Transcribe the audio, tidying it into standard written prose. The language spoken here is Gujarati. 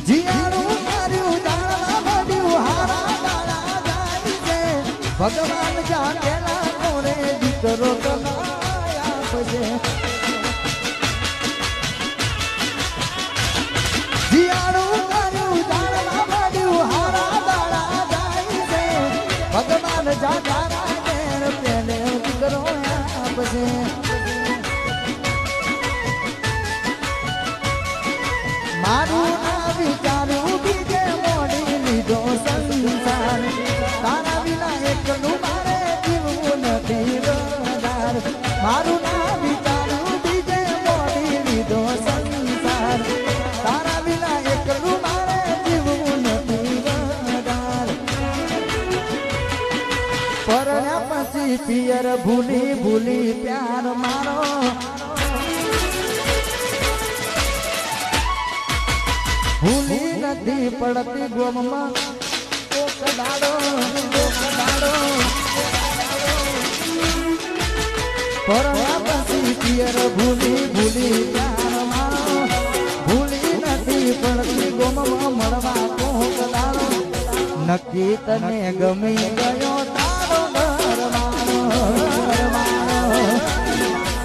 જીયારું માર્યું દાણા મળ્યું હારા દાણા જાય છે ભગવાન જાણેલા કોરે દીકરો કમાયા છે જીયારું માર્યું દાણા મળ્યું હારા દાણા જાય છે ભગવાન જાણેલા પેલે દીકરો આપશે મારું ના વિચારું બીજે મોડી લીધો સંસાર તારા વિના એકલું મારે જીવવું નથી વધાર મારું ના વિચારું બીજે મોડી લીધો સંસાર તારા વિના એકલું મારે જીવવું નથી વધાર પરણ્યા પછી પિયર ભૂલી ભૂલી પ્યાર મારો ભૂલી નથી પડતી ગોમમાં કોક દાડો પરણ્યા પછી પિયર ભૂલી ભૂલી પ્યાર મારો ભૂલી નથી પડતી ગોમમાં મળવા કોક દાડો નક્કી તને ગમી ગયો તારો ઘર મારો